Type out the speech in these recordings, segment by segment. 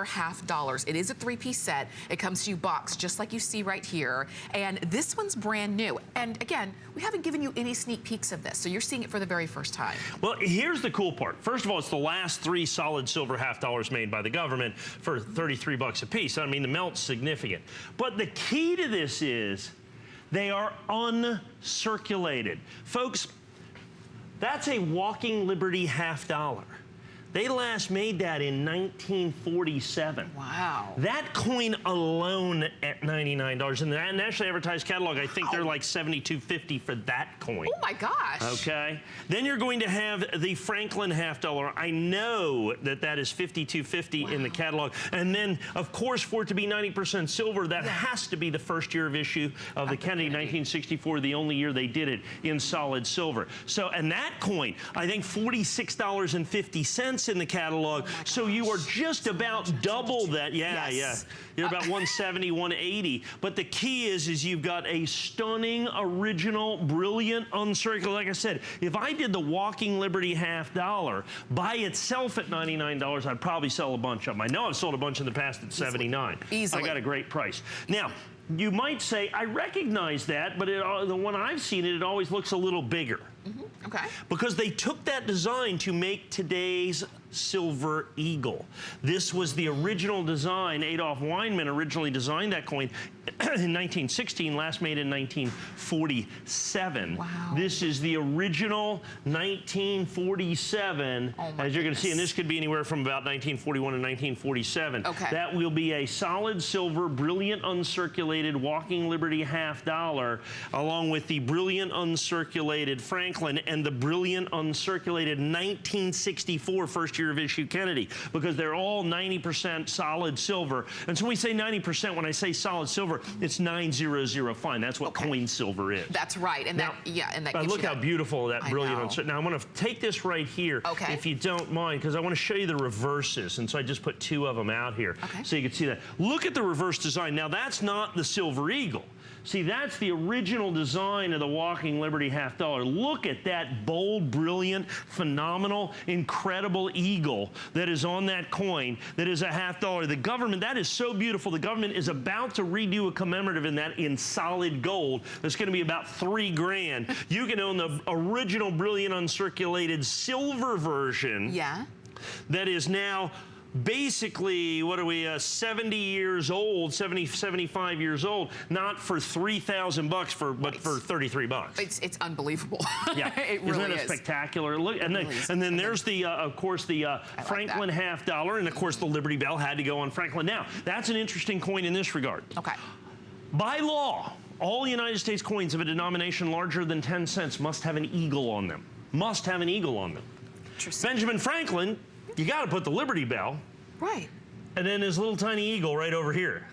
$half. It is a three-piece set. It comes to you boxed just like you see right here. And this one's brand new. And again, we haven't given you any sneak peeks of this, so you're seeing it for the very first time. Well, here's the cool part. First of all, it's the last 3 solid silver $half made by the government for 33 bucks a piece. I mean, the melt's significant. But the key to this is they are uncirculated. Folks, that's a walking Liberty $half. They last made that in 1947. Wow. That coin alone at $99. In the nationally advertised catalog, I think they're like $72.50 for that coin. Oh my gosh. Okay. Then you're going to have the Franklin $half. I know that that is $52.50 in the catalog. And then, of course, for it to be 90% silver, that has to be the first year of issue of the Kennedy, 1964, the only year they did it in solid silver. So, and that coin, I think $46.50 in the catalog, so you are just about double that. Yeah. You're about 170, 180. But the key is you've got a stunning, original, brilliant, uncirculated. Like I said, if I did the Walking Liberty $half by itself at $99, I'd probably sell a bunch of them. I know I've sold a bunch in the past at $79. Easily. I got a great price. Now, you might say, I recognize that, but the one I've seen, it always looks a little bigger. Okay. Because they took that design to make today's Silver Eagle. This was the original design. Adolph Weinman originally designed that coin in 1916, last made in 1947. Wow. This is the original 1947, as you're going to see, and this could be anywhere from about 1941 to 1947. Okay. That will be a solid silver, brilliant uncirculated Walking Liberty $half, along with the brilliant uncirculated Franklin and the brilliant uncirculated 1964 first year of issue Kennedy, because they're all 90% solid silver. And so when we say 90%, when I say solid silver, it's 900 fine. That's what coin silver is. That's right. And now, that look how beautiful that brilliant uncirculated. Now I'm going to take this right here, if you don't mind, because I want to show you the reverses. And so I just put 2 of them out here so you can see that. Look at the reverse design. Now that's not the Silver Eagle. See, that's the original design of the Walking Liberty $half. Look at that bold, brilliant, phenomenal, incredible eagle that is on that coin that is a $half. The government, that is so beautiful. The government is about to redo a commemorative in that in solid gold. That's going to be about $3 grand. You can own the original brilliant uncirculated silver version. Yeah. That is now basically, what are we, 70 years old, 70, 75 years old, not for $3,000, but for 33 bucks. It's unbelievable. Yeah, it really Isn't that spectacular? Look, and then there's the, of course, the Franklin $half, and of course the Liberty Bell had to go on Franklin. Now, that's an interesting coin in this regard. Okay. By law, all United States coins of a denomination larger than 10 cents must have an eagle on them. Must have an eagle on them. Benjamin Franklin, you got to put the Liberty Bell. Right. And then his little tiny eagle right over here.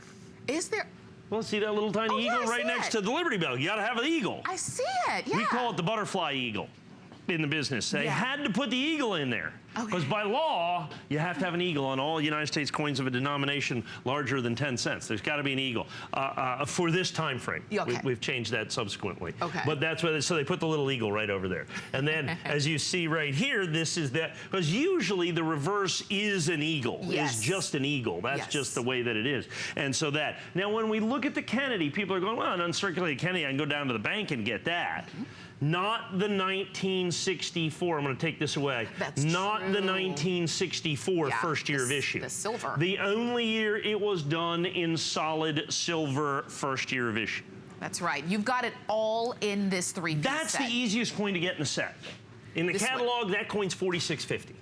Is there? Well, see that little tiny eagle right next to the Liberty Bell? You got to have an eagle. I see it, yeah. We call it the butterfly eagle in the business. They had to put the eagle in there. Because by law, you have to have an eagle on all United States coins of a denomination larger than 10 cents. There's got to be an eagle for this time frame. We've changed that subsequently. But that's what, so they put the little eagle right over there. And then, as you see right here, this is that, because usually the reverse is an eagle. Is just an eagle. That's just the way that it is. And so that. Now, when we look at the Kennedy, people are going, well, an uncirculated Kennedy, I can go down to the bank and get that. Not the 1964. I'm going to take this away. Not the 1964 first year of issue. The silver. The only year it was done in solid silver first year of issue. That's right. You've got it all in this three-piece set. That's the easiest coin to get in the set. In the catalog, that coin's $46.50.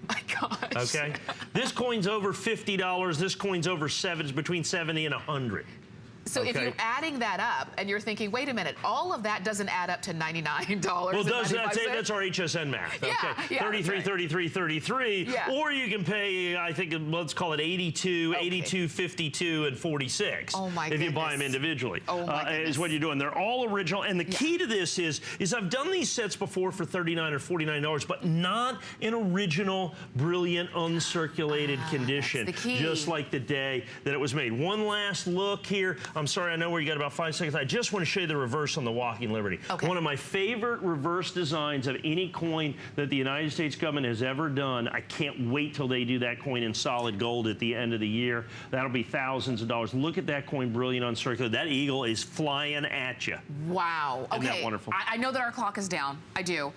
My gosh. Okay? This coin's over $50. This coin's over between 70 and 100. So if you're adding that up and you're thinking, wait a minute, all of that doesn't add up to $99. Well, that's our HSN math. Okay. 33, 33, 33. Or you can pay, I think, let's call it 82, 82, 52, and 46. Oh my goodness. If you buy them individually. Oh my goodness. Is what you're doing. They're all original. And the key to this is I've done these sets before for $39 or $49, but not in original, brilliant, uncirculated condition. That's the key. Just like the day that it was made. One last look here. I'm sorry, I know where you got about 5 seconds. I just want to show you the reverse on the Walking Liberty. Okay. One of my favorite reverse designs of any coin that the United States government has ever done. I can't wait till they do that coin in solid gold at the end of the year. That'll be thousands of dollars. Look at that coin, brilliant uncirculated. That eagle is flying at you. Wow. Okay. Isn't that wonderful? I know that our clock is down. I do.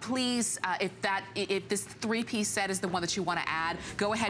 Please, if this 3-piece set is the one that you want to add, go ahead and